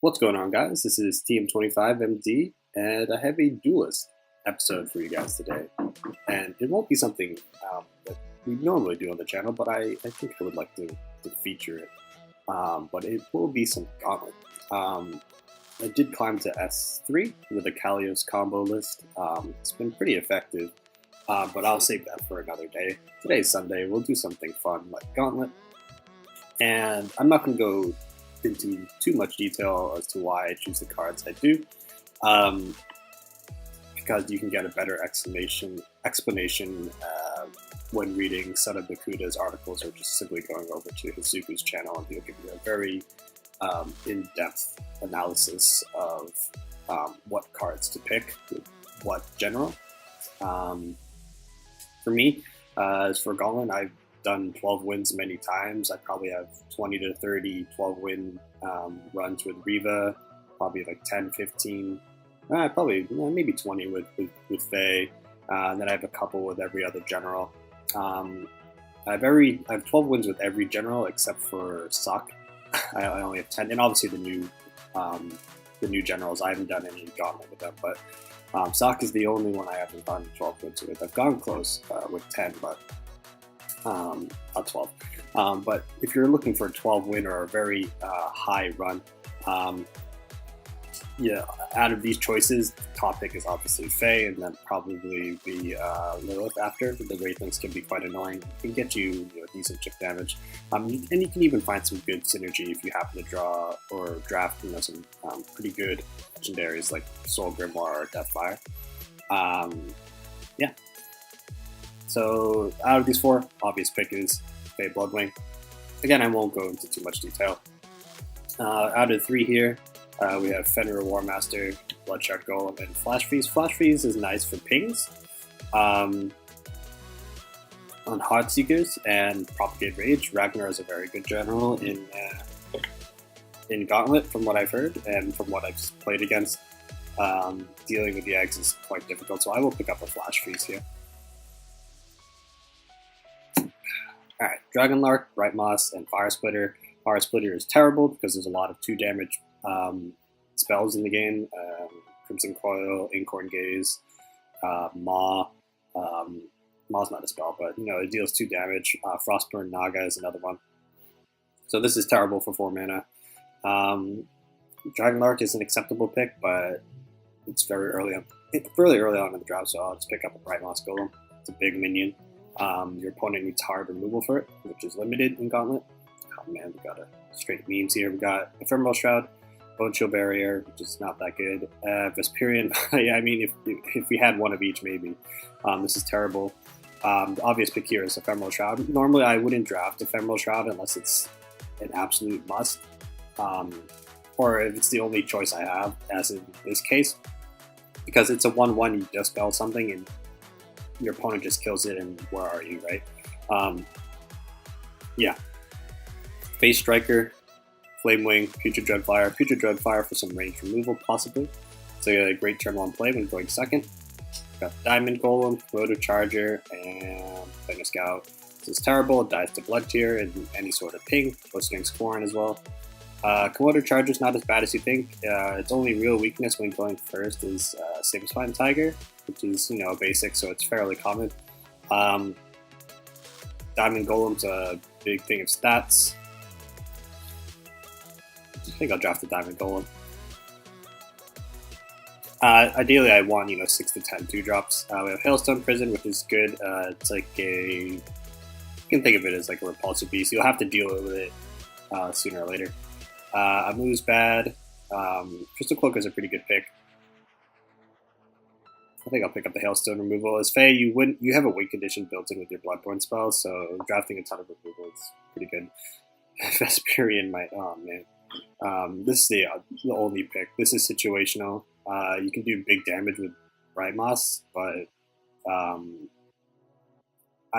What's going on, guys? This is TM25MD, and I have a Duelyst episode for you guys today. And it won't be something that we normally do on the channel, but I think I would like to feature it. But it will be some Gauntlet. I did climb to S3 with a Kalios combo list. It's been pretty effective, but I'll save that for another day. Today's Sunday. We'll do something fun like Gauntlet. And I'm not going to go into too much detail as to why I choose the cards I do, because you can get a better explanation when reading Sada Bakuta's articles or just simply going over to Hizuku's channel, and he'll give you a very in-depth analysis of what cards to pick with what general. For me, as for Gauntlet, I've done 12 wins many times. I probably have 20 to 30 12-win runs with Riva, probably like 10, 15, probably maybe 20 with Faie, and then I have a couple with every other general. I have 12 wins with every general except for Sock. I only have 10, and obviously the new generals. I haven't done any Gauntlet with them, but Sock is the only one I haven't done 12 wins with. I've gone close with 10, but not 12. But if you're looking for a 12 win or a very high run, yeah, out of these choices, the top pick is obviously Faie, and then probably be Lilith after. The Wraithlings can be quite annoying. It can get you, decent chip damage, and you can even find some good synergy if you happen to draw or draft some pretty good legendaries like Soul Grimoire or Deathfire. Yeah. So out of these four, obvious pick is Faie Bloodwing. Again, I won't go into too much detail. Out of the three here, we have Fenrir Warmaster, Bloodshot Golem, and Flash Freeze. Flash Freeze is nice for pings on Heartseekers and Propagate Rage. Ragnar is a very good general in Gauntlet, from what I've heard and from what I've played against. Dealing with the eggs is quite difficult, so I will pick up a Flash Freeze here. Alright, Dragonlark, Bright Moss, and Fire Splitter. Fire Splitter is terrible because there's a lot of 2 damage spells in the game. Crimson Coil, Inkhorn Gaze, Maw. Maw's not a spell, but it deals 2 damage. Frostburn Naga is another one. So this is terrible for 4 mana. Dragonlark is an acceptable pick, but it's very early on. It's really early on in the draft, so I'll just pick up a Bright Moss Golem. It's a big minion. Your opponent needs hard removal for it, which is limited in Gauntlet. Oh man, we got a straight memes here. We got Ephemeral Shroud, Bone Chill Barrier, which is not that good. Vesperian, yeah, I mean, if we had one of each, maybe. This is terrible. The obvious pick here is Ephemeral Shroud. Normally, I wouldn't draft Ephemeral Shroud unless it's an absolute must, or if it's the only choice I have, as in this case, because it's a 1/1. You just spell something and your opponent just kills it, and where are you, right? Yeah. Face Striker, Flame Wing, Putrid Dreadfire for some range removal, possibly. It's a great turn 1 play when going second. Got Diamond Golem, Motor Charger, and Fenrir Scout. This is terrible, it dies to Blood Tier and any sort of ping, Blistering Scorn as well. Komodo Charger is not as bad as you think. Its only real weakness when going first is Spine Tiger, which is basic, so it's fairly common. Diamond Golem's a big thing of stats. I think I'll draft the Diamond Golem. Ideally, I want 6 to 10 2-drops. We have Hailstone Prison, which is good. It's like you can think of it as like a repulsive beast. You'll have to deal with it sooner or later. Amu's bad. Crystal Cloak is a pretty good pick. I think I'll pick up the Hailstone removal. As Faie, you have a win condition built in with your Bloodborne spell, so drafting a ton of removal is pretty good. Vesperian might. Oh man, this is the only pick. This is situational. You can do big damage with Bright Moss, but I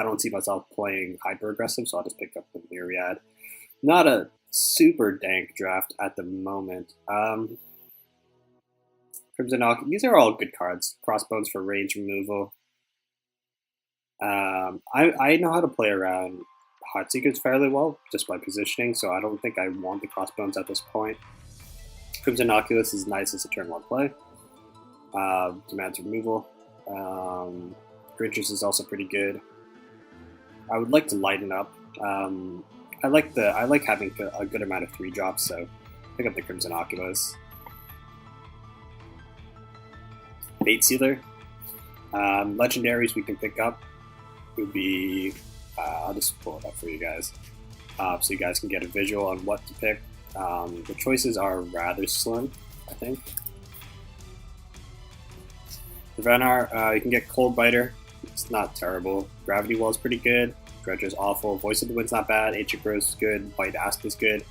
don't see myself playing hyper aggressive, so I'll just pick up the Myriad. Not a super dank draft at the moment. Crimson Alchemy, these are all good cards. Crossbones for range removal. I know how to play around Heartseekers fairly well, just by positioning, so I don't think I want the Crossbones at this point. Crimson Oculus is nice as a turn 1 play. Demands removal. Grinches is also pretty good. I would like to lighten up. I like having a good amount of 3-drops, so pick up the Crimson Oculus. Fate Sealer. Legendaries we can pick up would be, I'll just pull it up for you guys, so you guys can get a visual on what to pick. The choices are rather slim, I think. For Venar, you can get Cold Biter. It's not terrible. Gravity Wall is pretty good. Dredger is awful. Voice of the Wind's not bad. Ancient Growth is good. Bite Asp is good.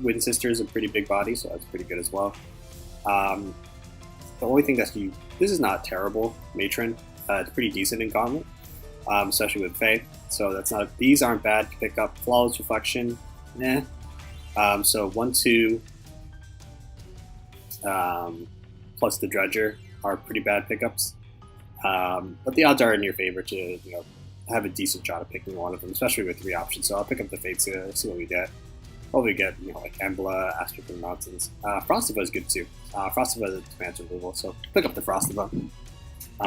Wind Sister is a pretty big body, so that's pretty good as well. The only thing this is not terrible. Matron, it's pretty decent in Gauntlet, especially with Faie. So these aren't bad to pick up. Flawless Reflection, so 1/2 plus the Dredger are pretty bad pickups. But the odds are in your favor to have a decent shot at picking one of them, especially with 3 options. So I'll pick up the Fate Sealer, see what we get. Probably get like Embla, Astro from the Mountains. Frostiva is good too. Frostiva demands removal, so pick up the Frostiva.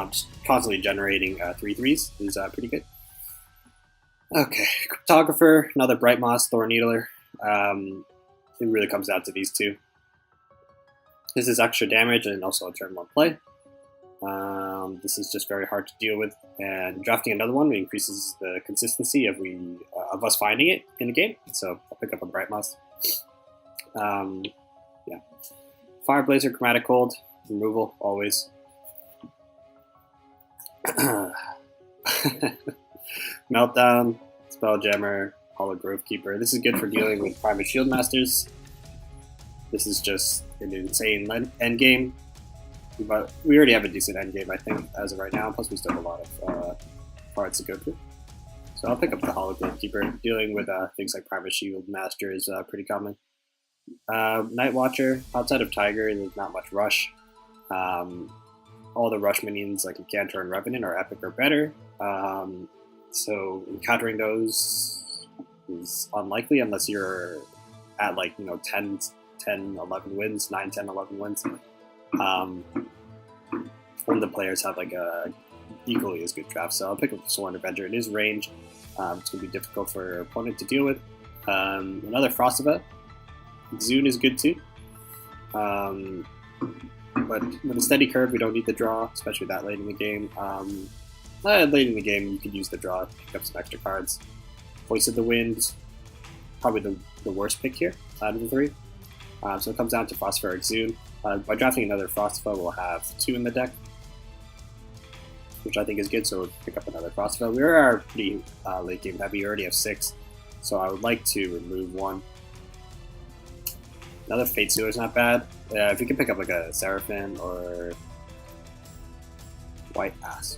Just constantly generating 3/3s is pretty good. Okay, Cryptographer, another Bright Moss, Thorn Needler. It really comes down to these two. This is extra damage and also a turn 1 play. This is just very hard to deal with, and drafting another one increases the consistency of us finding it in the game. So I'll pick up a Bright Moss. Yeah, Fire Blazer, Chromatic Cold, removal always. Meltdown, Spelljammer, Hollow Grove Keeper. This is good for dealing with Private Shield Masters. This is just an insane endgame. But we already have a decent endgame, I think, as of right now. Plus, we still have a lot of cards to go through. So I'll pick up the Hollow Grove Keeper. Dealing with things like Private Shield Master is pretty common. Night Watcher, outside of Tiger, there's not much rush. All the rush minions like Incantor and Revenant are epic or better. So encountering those is unlikely unless you're at 10, 11 wins, 9, 10, 11 wins. One of the players have a equally as good draft, so I'll pick up the Sworn Avenger. It is ranged. It's going to be difficult for your opponent to deal with. Another Frostiva. Zune is good too. But with a steady curve, we don't need the draw, especially that late in the game. Late in the game, you could use the draw to pick up some extra cards. Voice of the Wind, probably the worst pick here out of the 3. So it comes down to Phosphoric Zune. By drafting another Frostiva, we'll have 2 in the deck, which I think is good, so we'll pick up another Frostiva. We are pretty late game heavy, we already have 6, so I would like to remove 1. Another Fate Sealer is not bad. If you can pick up a Seraphim or White Ass.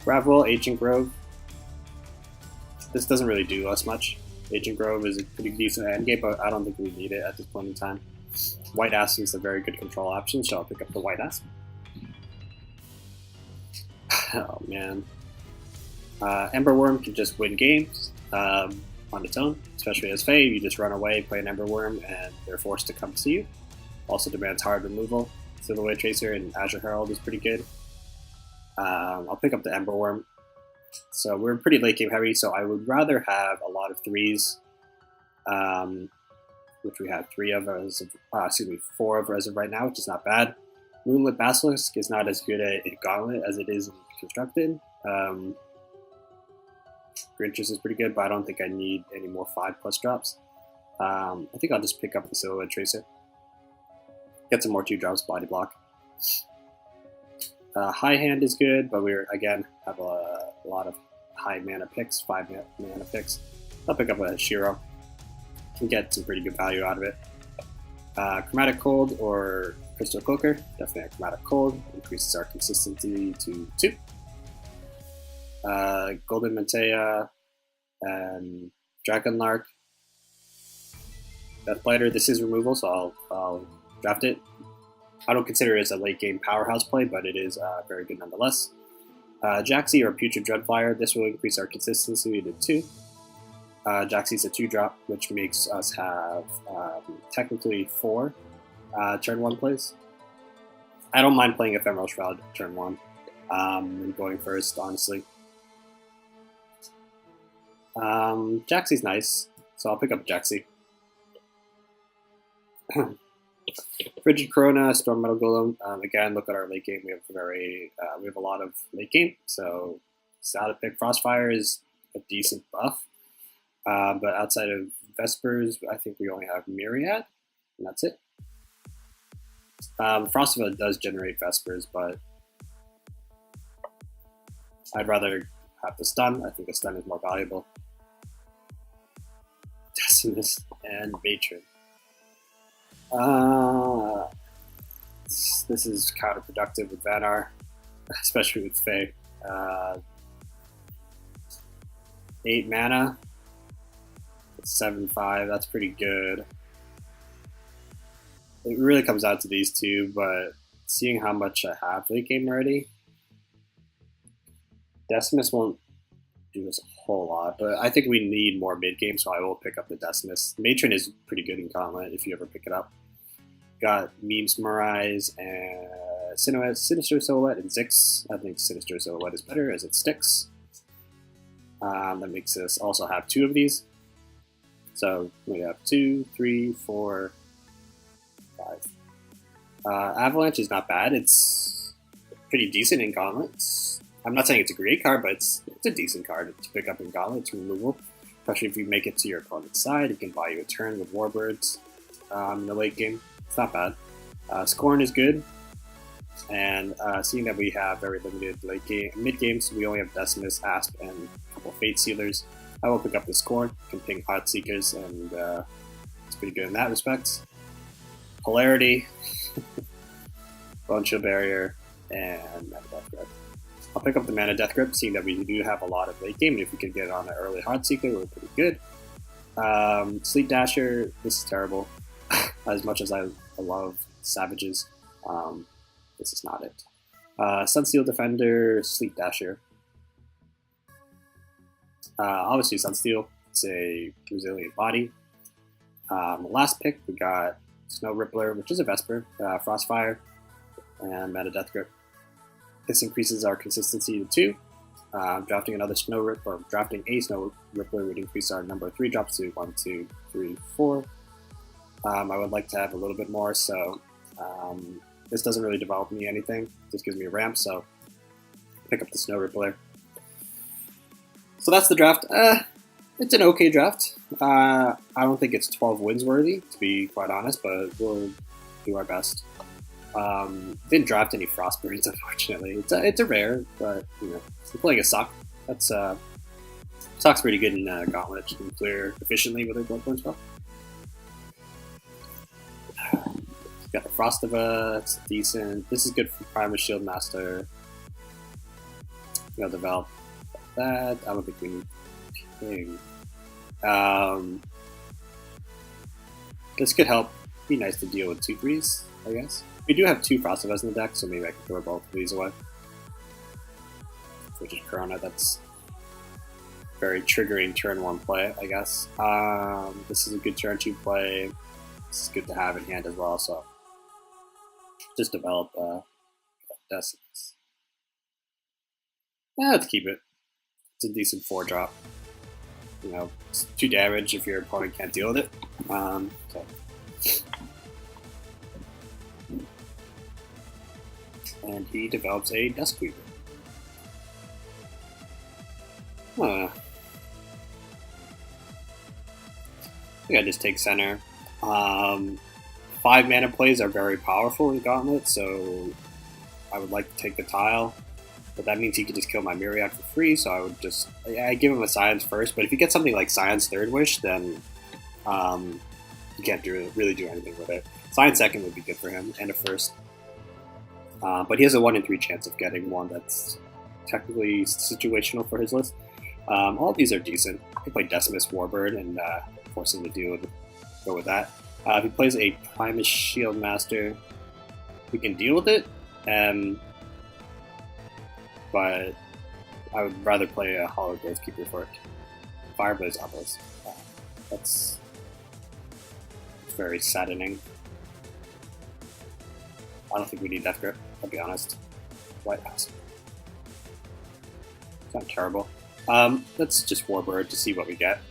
Gravel, Ancient Grove. This doesn't really do us much. Ancient Grove is a pretty decent endgame, but I don't think we need it at this point in time. White Ass is a very good control option, so I'll pick up the White Ass. Oh man. Ember Worm can just win games on its own, especially as Faie. You just run away, play an Ember Worm, and they're forced to come see you. Also demands hard removal. Silhouette Tracer and Azure Herald is pretty good. I'll pick up the Ember Worm. So we're pretty late game heavy, so I would rather have a lot of 3s, which we have 3 of as of, 4 of as of right now, which is not bad. Moonlit Basilisk is not as good at Gauntlet as it is in Constructed. Grinches is pretty good, but I don't think I need any more 5+ drops. I think I'll just pick up the Silhouette Tracer. Get some more 2 drops body block. High Hand is good, but we again have a lot of high mana picks, 5 mana picks. I'll pick up a Shiro. Can get some pretty good value out of it. Chromatic Cold or Crystal Cloaker, definitely a Chromatic Cold. Increases our consistency to 2. Golden Mantea and Dragon Lark. Deathblighter, this is removal, so I'll draft it. I don't consider it as a late game powerhouse play, but it is very good nonetheless. Jaxi or Putrid Dreadflyer, this will increase our consistency to 2. Jaxie's a 2-drop, which makes us have technically 4 turn 1 plays. I don't mind playing Ephemeral Shroud turn 1 and going first, honestly. Jaxie's nice, so I'll pick up Jaxie. Frigid Corona, Storm Metal Golem. Again, look at our late game. We have a lot of late game, so solid pick. Frostfire is a decent buff, but outside of Vespers, I think we only have Myriad, and that's it. Frostiva does generate Vespers, but I'd rather have the stun. I think the stun is more valuable. Decimus and Matron. This is counterproductive with Vanar, especially with Faie. 8 mana, 7/5. That's pretty good. It really comes out to these two, but seeing how much I have late game already, Decimus won't do us a whole lot, but I think we need more mid game, so I will pick up the Decimus. Matron is pretty good in Gauntlet if you ever pick it up. Got Memes Mirais and Sinister Silhouette and Zix. I think Sinister Silhouette is better as it sticks. That makes us also have 2 of these. So we have 2, 3, 4, 5. Avalanche is not bad. It's pretty decent in Gauntlets. I'm not saying it's a great card, but it's a decent card to pick up in Gauntlet. It's removal, especially if you make it to your opponent's side. It can buy you a turn with Warbirds in the late game. It's not bad. Scorn is good, and seeing that we have very limited late game, mid games, we only have Decimus, Asp, and a couple of Fate Sealers. I will pick up the Scorn. Can ping Hot Seekers, and it's pretty good in that respect. Polarity, Bone Chill Barrier, and Mana Death Grip. I'll pick up the Mana Death Grip, seeing that we do have a lot of late game, and if we can get it on an early Heart Seeker, we're pretty good. Sleep Dasher, this is terrible. As much as I love Savages, this is not it. Sunsteel Defender, Sleep Dasher. Obviously Sunsteel, it's a resilient body. Last pick, we got Snow Rippler, which is a Vesper, Frostfire, and Mana Death Grip. This increases our consistency to 2. Drafting another Snow Rippler, or drafting a Snow Rippler would increase our number of 3 drops to 1, 2, 3, 4. I would like to have a little bit more, so this doesn't really develop me anything. Just gives me a ramp, so pick up the Snow Rippler. So that's the draft. It's an okay draft. I don't think it's 12 wins worthy, to be quite honest, but we'll do our best. Didn't draft any Frostbirds, unfortunately. It's a rare, but you know, we're playing a Sock. That's Sock's pretty good in Gauntlet. You can clear efficiently with a Bloodborne spell. Got the Frostiva, it's decent. This is good for Primus Shield Master. We'll develop that. I don't think we need King. This could help. Be nice to deal with 2/3s, I guess. We do have 2 Frostivas in the deck, so maybe I can throw both of these away. Which is Corona, that's very triggering turn 1 play, I guess. This is a good turn 2 play. This is good to have in hand as well, so just develop Decimus. Yeah, let's keep it. It's a decent 4-drop. You know, it's 2 damage if your opponent can't deal with it. So. And he develops a Duskweaver. I think I just take center. 5 mana plays are very powerful in Gauntlet, so I would like to take the tile. But that means he could just kill my Myriad for free, so I would just... I give him a Science first, but if you get something like Science Third Wish, then you can't really do anything with it. Science second would be good for him, and a first. But he has a 1 in 3 chance of getting one that's technically situational for his list. All of these are decent. He play Decimus Warbird and force him to go with that. If he plays a Primus Shield Master, we can deal with it. But I would rather play a Hollow Gravekeeper for it. Fireblaze Obelisk. That's very saddening. I don't think we need Death Grip, I'll be honest. White House. It's not terrible. Let's just Warbird to see what we get.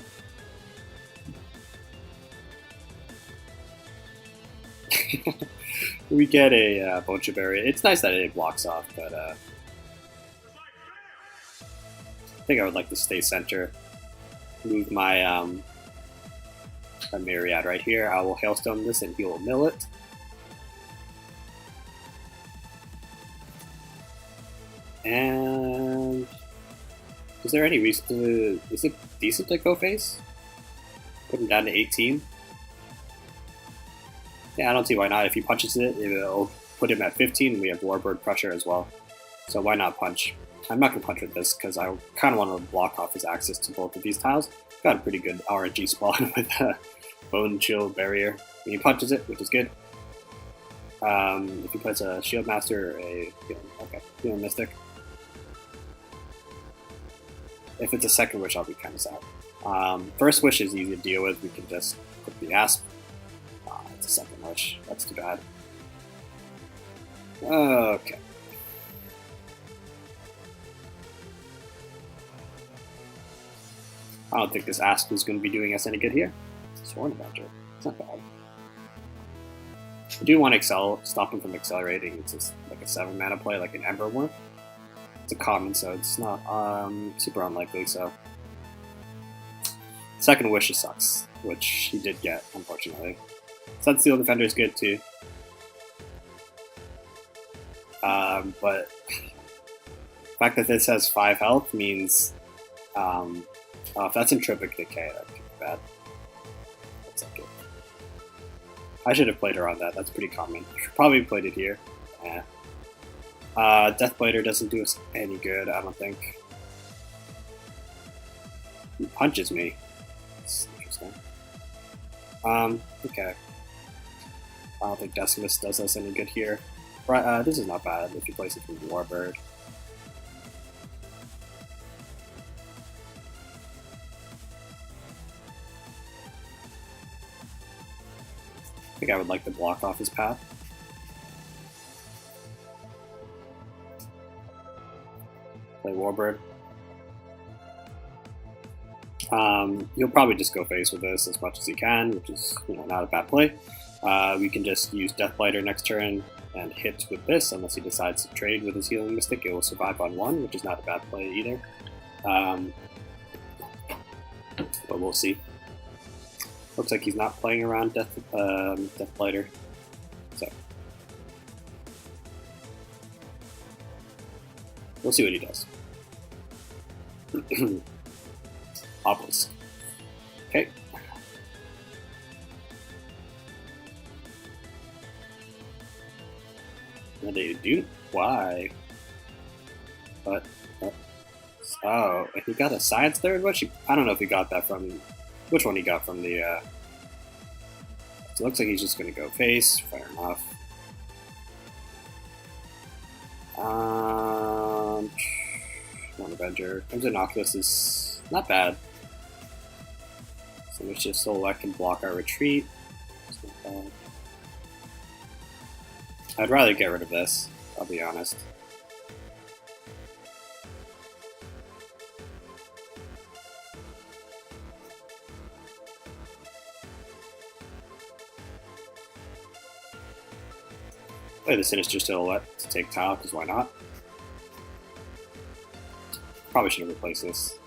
We get a Bocha Berry. It's nice that it blocks off, but I think I would like to stay center. Move my a Myriad right here. I will Hailstone this and he will mill it. And is there any reason to... Is it decent to go face? Put him down to 18? Yeah, I don't see why not. If he punches it, it'll put him at 15, and we have Warbird Crusher as well. So why not punch? I'm not going to punch with this, because I kind of want to block off his access to both of these tiles. Got a pretty good RNG spawn with Bone Chill Barrier. When he punches it, which is good. If he puts a Shield Master or a Healing Mystic. If it's a second wish, I'll be kind of sad. First wish is easy to deal with. We can just put the Asp. It's a second wish. That's too bad. Okay. I don't think this Asp is going to be doing us any good here. Sworn Avenger. It's not bad. I do want to stop him from accelerating. It's just like a 7 mana play, like an Ember Worm. It's a common, so it's not super unlikely. So, second wish sucks, which he did get, unfortunately. Sunsteel Defender is good too, but the fact that this has 5 health means if that's Entropic Decay, that could be bad. That's not good. I should have played around that. That's pretty common. Should probably played it here. Yeah. Deathblighter doesn't do us any good, I don't think. He punches me. That's interesting. Okay. I don't think Decimus does us any good here. Right, this is not bad if you place it from Warbird. I think I would like to block off his path. Play Warbird. You'll probably just go face with this as much as you can, which is not a bad play. We can just use Deathblighter next turn and hit with this, unless he decides to trade with his Healing Mystic. It will survive on 1, which is not a bad play either. But we'll see. Looks like he's not playing around Deathblighter. So we'll see what he does. Obelisk. Okay. What do you do? Why? But oh, he got a Science Third Wish? I don't know if he got that from which one he got from the so it looks like he's just gonna go face, fair enough. One Avenger. Crimson Oculus is not bad. So let's just select and block our retreat. I'd rather get rid of this, I'll be honest. Play the Sinister Silhouette to take tile, because why not? Probably should have replaced this.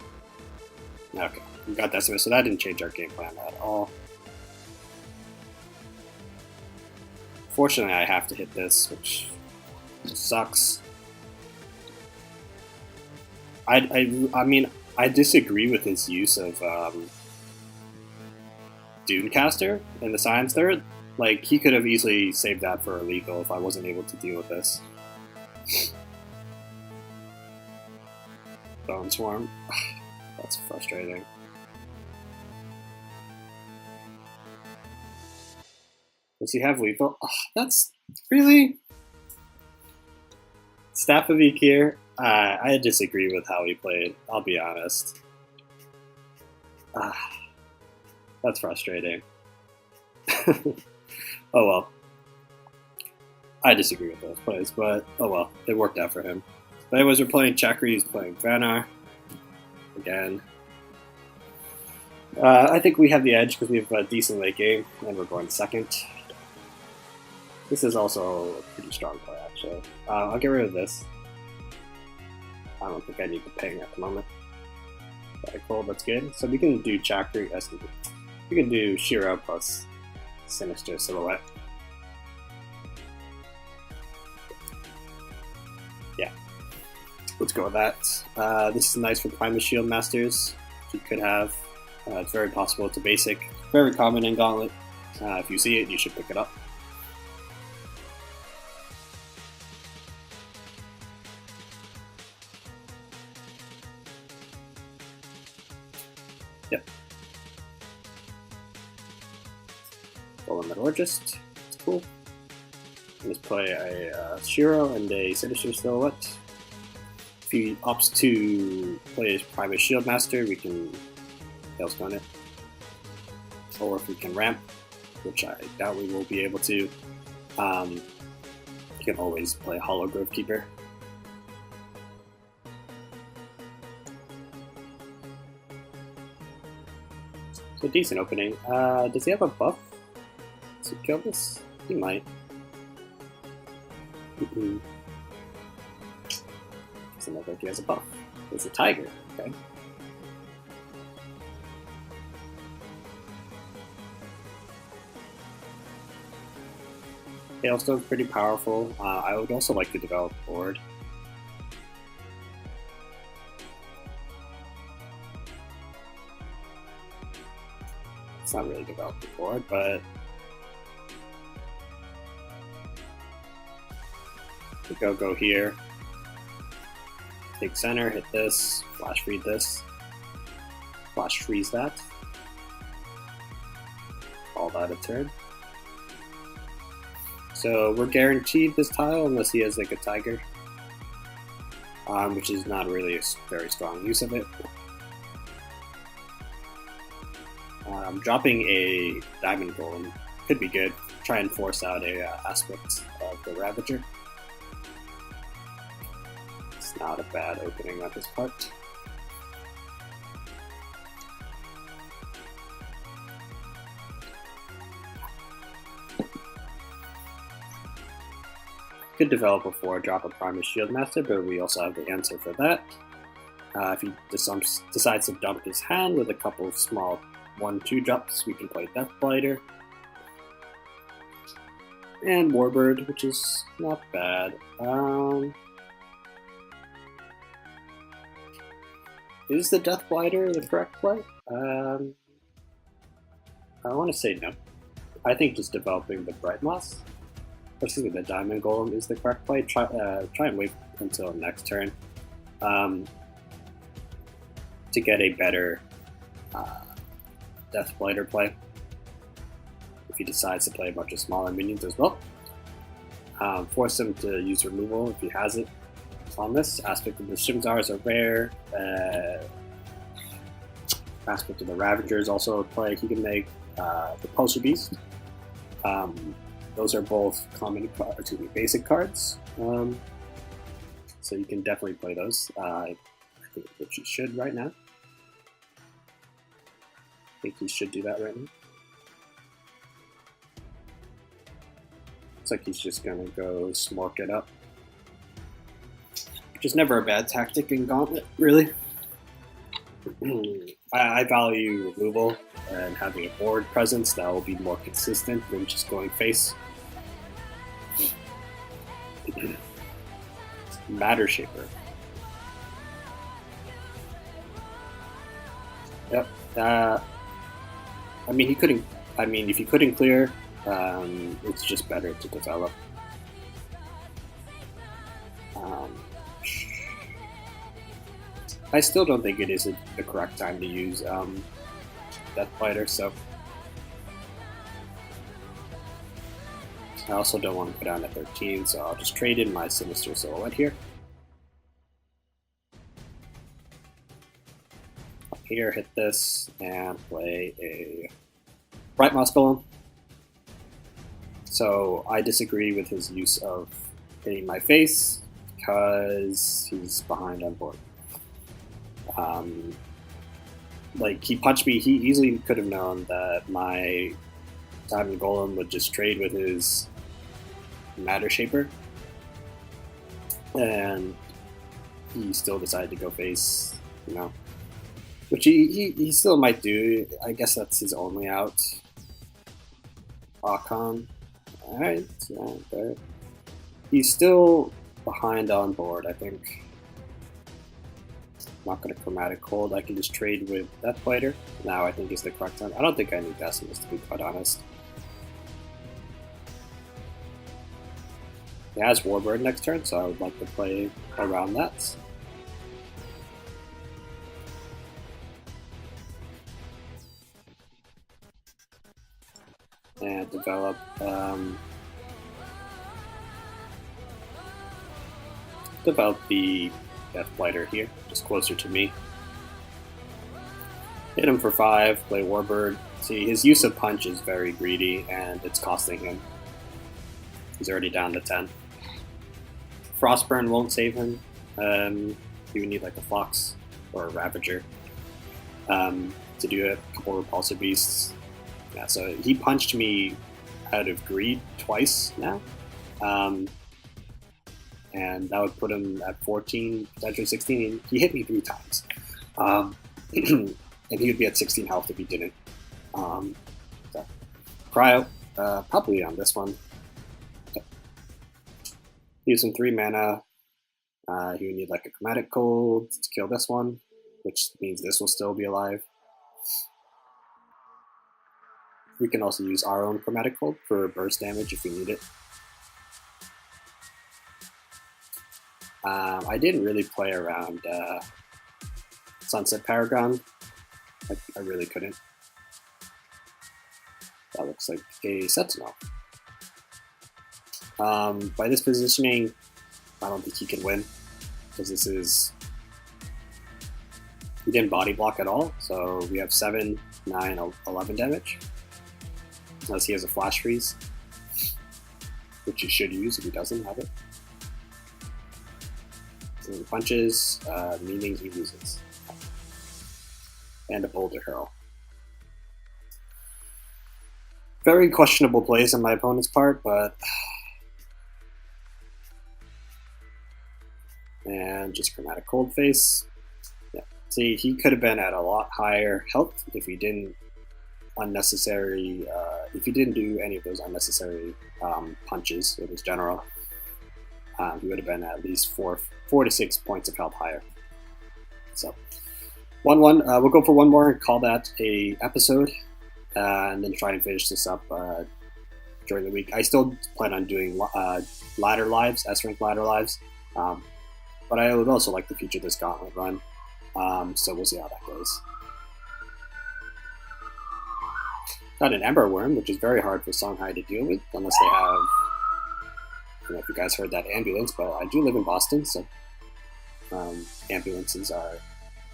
Okay, we got Decimus, so that didn't change our game plan at all. Fortunately, I have to hit this, which sucks. I mean, I disagree with his use of Dunecaster in the Science Third. Like, he could have easily saved that for a lethal if I wasn't able to deal with this. Bone Swarm. That's frustrating. Does he have lethal? Oh, that's really Staff of Ikir. I disagree with how he played. I'll be honest. That's frustrating. Oh well. I disagree with those plays, but oh well. It worked out for him. But anyways, we're playing Chakra, he's playing Vanar. Again. I think we have the edge because we have a decent late game, and we're going second. This is also a pretty strong play, actually. I'll get rid of this. I don't think I need the ping at the moment. Alright, cool, that's good. So we can do Chakra, we can do Shiro plus Sinister Silhouette. Yeah, let's go with that. This is nice for Primus Shield Masters. You could have. It's very possible. It's a basic, very common in Gauntlet. If you see it, you should pick it up. Yep. Full Metallurgist. It's cool. Let's play a Shiro and a Sinister Silhouette. If he opts to play his Primus Shield Master, we can Hailstone it. Or if we can ramp, which I doubt we will be able to, you can always play Hollow Grove Keeper. So decent opening. Does he have a buff to kill this? He might. Doesn't look like he has a buff. It's a tiger, okay. Hailstone's pretty powerful. I would also like to develop board. It's not really developed board, but we go here. Take center, hit this, flash freeze this, flash freeze that. Call that a turn. So we're guaranteed this tile unless he has like a tiger, which is not really a very strong use of it. Dropping a diamond golem could be good. Try and force out a aspect of the Ravager. It's not a bad opening on his part. Could develop a 4-drop of Primus Shield Master, but we also have the answer for that. If he decides to dump his hand with a couple of small 1-2 drops, we can play Deathblighter. And Warbird, which is not bad. Is the Deathblighter the correct play? I want to say no. I think just developing the Bright Moss, excuse me, the Diamond Golem is the correct play. Try and wait until next turn to get a better Deathblighter play. If he decides to play a bunch of smaller minions as well. Force him to use removal if he has it on this. Aspect of the Shimzars are rare. Aspect of the Ravager is also a play he can make. The Pulsar Beast. Those are both basic cards. So you can definitely play those. I think that you should right now. I think you should do that right now. Looks like he's just gonna go smork it up. Which is never a bad tactic in Gauntlet, really. I value removal and having a board presence that will be more consistent than just going face. Matter Shaper. Yep. I mean, he couldn't. I mean, if he couldn't clear, it's just better to develop. I still don't think it is the correct time to use Deathblighter, so I also don't want to put down at 13, so I'll just trade in my Sinister Silhouette here. here, hit this, and play a Bright Moss Golem. So I disagree with his use of hitting my face because he's behind on board. Like, he punched me, he easily could have known that my Diamond Golem would just trade with his Matter Shaper, and he still decided to go face, you know, which he still might do. I guess that's his only out. Akon. Alright, yeah, there. He's still behind on board, I think. Not going to Chromatic Hold. I can just trade with Death Blighter. Now I think is the correct time. I don't think I need Decimals, to be quite honest. He has Warbird next turn, so I would like to play around that. And develop the Death Blighter here, just closer to me. Hit him for 5, play Warbird. See, his use of Punch is very greedy, and it's costing him. He's already down to 10. Frostburn won't save him. He would need like a Fox or a Ravager to do a couple Repulsive Beasts. Yeah, so he punched me out of greed twice now. And that would put him at 14, potentially 16. He hit me 3 times. And he would be at 16 health if he didn't. So. Cryo, probably on this one. Use some 3 mana. He would need like a Chromatic Cold to kill this one, which means this will still be alive. We can also use our own Chromatic Cold for burst damage if we need it. I didn't really play around Sunset Paragon. I really couldn't. That looks like a Sentinel. By this positioning, I don't think he can win, because this is... He didn't body block at all, so we have 7, 9, 11 damage. Unless he has a Flash Freeze, which he should use if he doesn't have it. So he punches, meaning he loses. And a Boulder Hurl. Very questionable plays on my opponent's part, but... And just Chromatic Cold face. Yeah. See, he could have been at a lot higher health if he didn't do any of those unnecessary punches with his general. He would have been at least 4 to 6 points of health higher. So 1-1. We'll go for one more and call that a episode, and then try and finish this up during the week. I still plan on doing ladder lives, S-rank ladder lives, but I would also like to feature this Gauntlet Run. So we'll see how that goes. Got an Ember Worm, which is very hard for Songhai to deal with, unless they have, I don't know if you guys heard that ambulance, but I do live in Boston, so ambulances are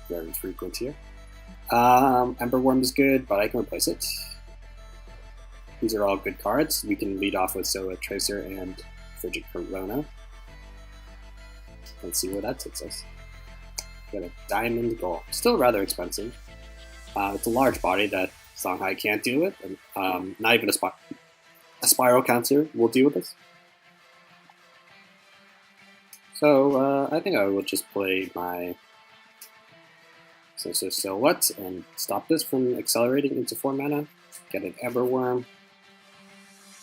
very frequent here. Ember Worm is good, but I can replace it. These are all good cards. We can lead off with Silhouette Tracer and Frigid Corona. Let's see where that takes us. Got a Diamond Golem. Still rather expensive. It's a large body that Songhai can't deal with, and not even a Spiral Counter will deal with this. So I think I will just play my Sinister Silhouette and stop this from accelerating into 4 mana. Get an Ember Worm.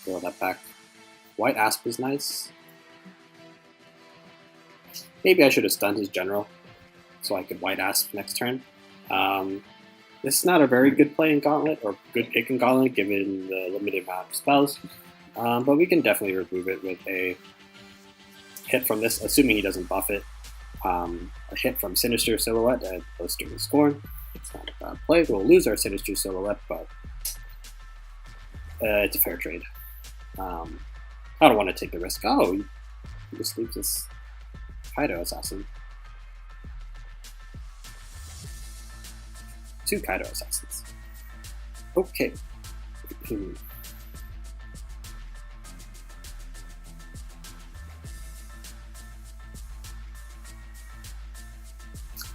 Throw that back. White Asp is nice. Maybe I should have stunned his general so I could White Asp next turn. This is not a very good play in Gauntlet, or good pick in Gauntlet, given the limited amount of spells, but we can definitely remove it with a hit from this, assuming he doesn't buff it. A hit from Sinister Silhouette and Blistering Scorn. It's not a bad play. We'll lose our Sinister Silhouette, but it's a fair trade. I don't want to take the risk. Oh, he just leaves this Kaido Assassin. 2 Kaido Assassins. Okay.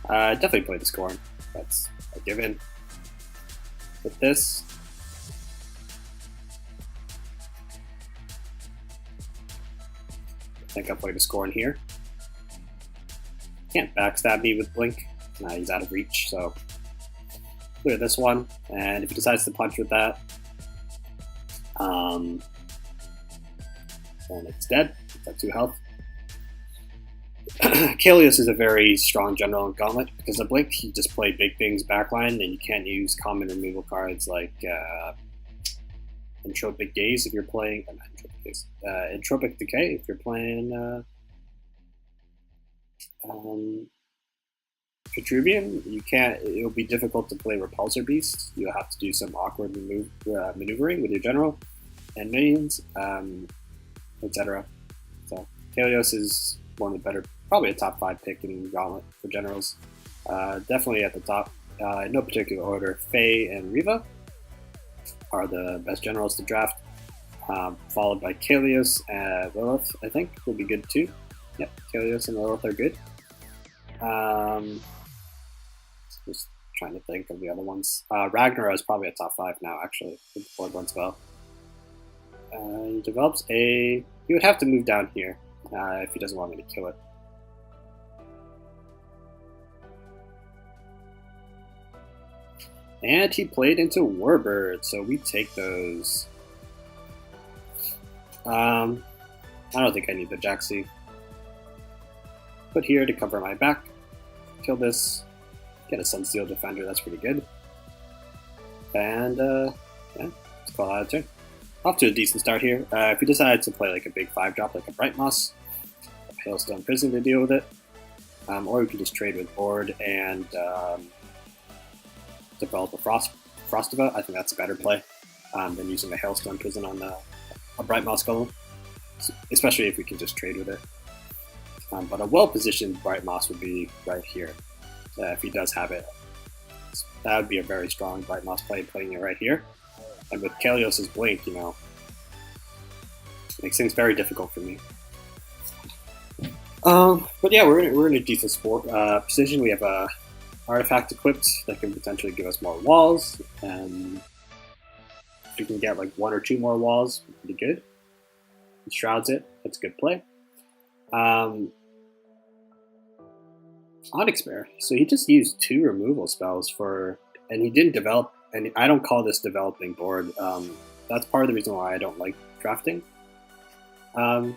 Definitely play the Scorn. That's a given. With this, I think I'll play the Scorn here. Can't backstab me with Blink. He's out of reach, so clear this one. And if he decides to punch with that, then it's dead. It's at 2 health. Kalios is a very strong general in Gauntlet because of Blink. You just play big things backline, and you can't use common removal cards like Entropic Gaze if you're playing. Entropic Decay if you're playing Vitruvian. You can't. It'll be difficult to play Repulsor Beast. You'll have to do some awkward maneuvering with your general and minions, etc. So Kalios is one of the better, probably a top 5 pick in Gauntlet for generals. Definitely at the top, in no particular order, Faie and Riva are the best generals to draft, followed by Kalios and Lilith, I think, would be good too. Yep, Kalios and Lilith are good. Just trying to think of the other ones. Ragnar is probably a top 5 now, actually, if the board runs well. He develops a... He would have to move down here if he doesn't want me to kill it. And he played into Warbird, so we take those. I don't think I need the Jaxi. Put here to cover my back. Kill this. Get a Sunsteel Defender, that's pretty good. And, yeah, let's call out a turn. Off to a decent start here. If you decide to play like a big 5-drop, like a Bright Moss, a Hailstone Prison to deal with it, or you can just trade with board and develop a Frostiva. I think that's a better play than using a Hailstone Prison on a Bright Moss Golem, especially if we can just trade with it. But a well-positioned Bright Moss would be right here. If he does have it, that would be a very strong Bright Moss play, playing it right here. And with Kalios' Blink, you know, it makes things very difficult for me. But yeah, we're in a decent position. We have a artifact equipped that can potentially give us more walls, and if we can get like 1 or 2 more walls, pretty good. He shrouds it. That's a good play. Onyx Bear. So he just used 2 removal spells and he didn't develop. And I don't call this developing board. That's part of the reason why I don't like drafting. Part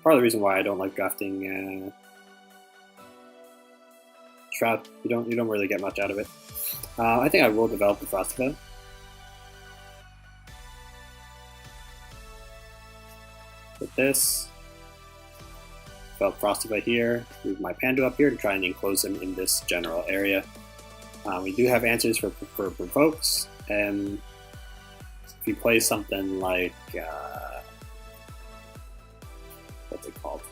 of the reason why I don't like drafting Shroud. You don't really get much out of it. I think I will develop the Frostiva. With this, develop Frostiva here. Move my Pandu up here to try and enclose him in this general area. We do have answers for provokes, and if you play something like what's it called?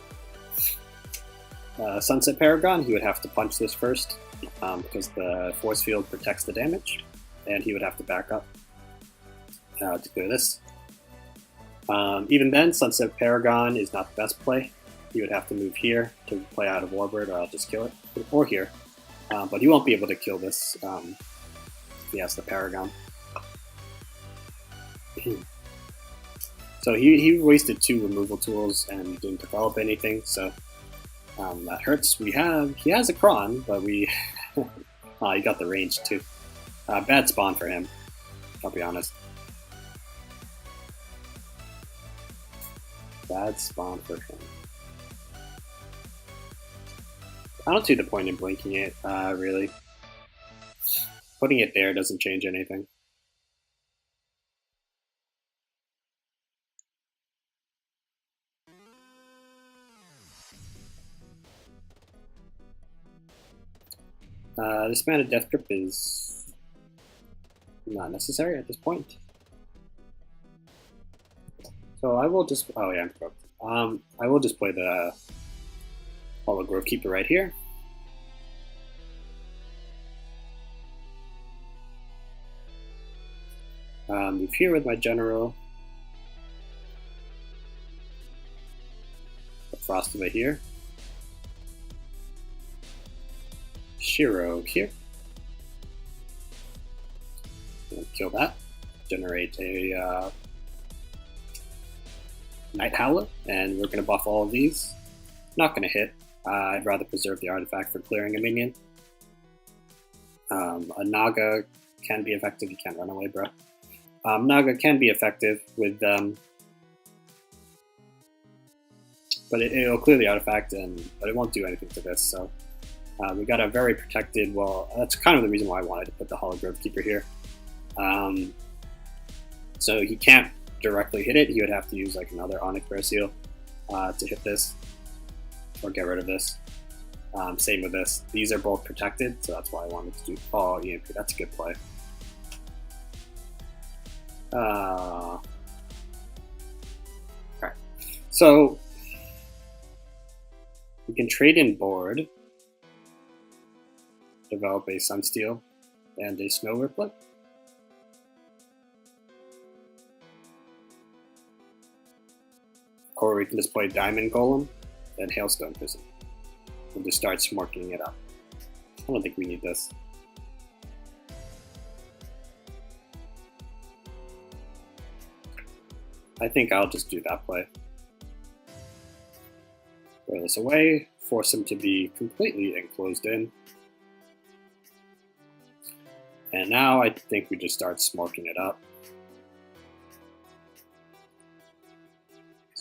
Sunset Paragon, he would have to punch this first because the force field protects the damage, and he would have to back up to clear this. Even then, Sunset Paragon is not the best play. He would have to move here to play out of Warbird, or I'll just kill it, or here. But he won't be able to kill this if he has the Paragon. So he wasted 2 removal tools and didn't develop anything, so that hurts. He has a Kron, but he got the range too. Bad spawn for him, I'll be honest. Bad spawn for him. I don't see the point in blinking it, really. Putting it there doesn't change anything. This mana Death Grip is not necessary at this point. So I will just, I will just play the Hollow Grove Keeper right here. Move here with my general. Put Frostiva here. Shiro here. And kill that. Generate a Night Howler, and we're going to buff all of these. Not going to hit. I'd rather preserve the artifact for clearing a minion. A Naga can be effective. You can't run away, bro. Naga can be effective with but it'll clear the artifact, but it won't do anything to this. So we got a very protected. Well, that's kind of the reason why I wanted to put the Hologrove Keeper here. So he can't directly hit it. He would have to use like another Onyx Bear Seal to hit this or get rid of this. Same with this. These are both protected, so that's why I wanted to do. Oh, EMP. That's a good play. Alright. So we can trade in board, develop a Sunsteel and a Snow Riplet. Or we can just play Diamond Golem and Hailstone Prison and just start smorking it up. I don't think we need this. I think I'll just do that play. Throw this away, force him to be completely enclosed in. And now I think we just start smorking it up.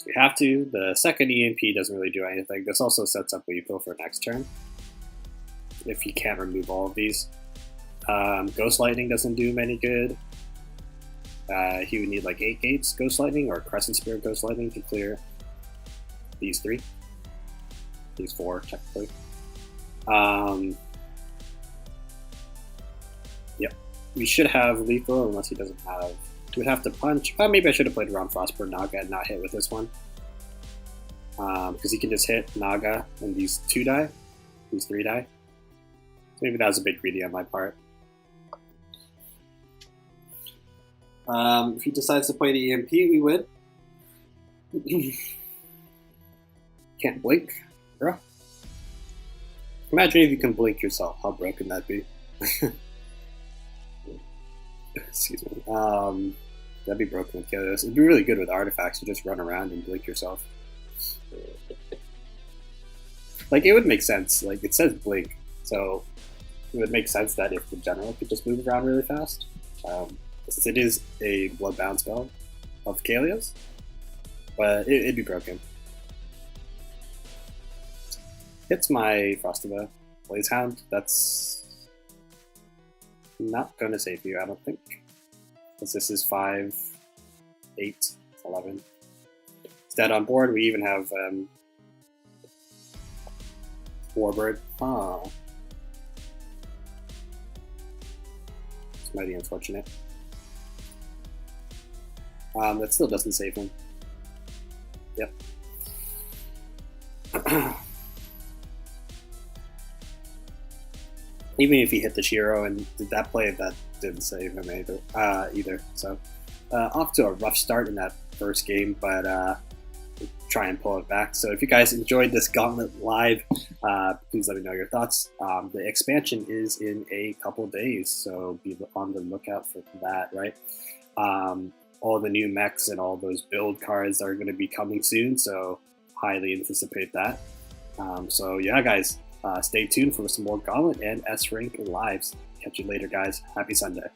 We have to. The second EMP doesn't really do anything. This also sets up lethal for next turn, if you can't remove all of these. Ghost Lightning doesn't do him any good. He would need like 8 gates Ghost Lightning or Crescent Spirit Ghost Lightning to clear these 3. These 4, technically. Yep. We should have lethal unless he doesn't have. He would have to punch. Maybe I should have played around Frostburn Naga and not hit with this one. Because he can just hit Naga and these 2 die. These 3 die. So maybe that was a bit greedy on my part. If he decides to play the EMP, we win. Can't blink, bro. Imagine if you can blink yourself. How broken that'd be. Excuse me. That'd be broken with Chaos. It'd be really good with artifacts. You just run around and blink yourself. Like, it would make sense. Like, it says blink, so it would make sense that if the general could just move around really fast. Since it is a Bloodbound spell of Kalios, but it'd be broken. Hits my Frostiva Blazehound. That's not going to save you, I don't think. Because this is 5, 8, 11. It's dead on board. We even have Warbird. Oh. It's mighty unfortunate. That still doesn't save him. Yep. Even if he hit the Shiro and did that play, that didn't save him either. So off to a rough start in that first game, but we'll try and pull it back. So if you guys enjoyed this Gauntlet live, please let me know your thoughts. The expansion is in a couple days, so be on the lookout for that, right? All the new mechs and all those build cards are going to be coming soon, so highly anticipate that. So yeah, guys, stay tuned for some more Gauntlet and S-Rank lives. Catch you later, guys. Happy Sunday.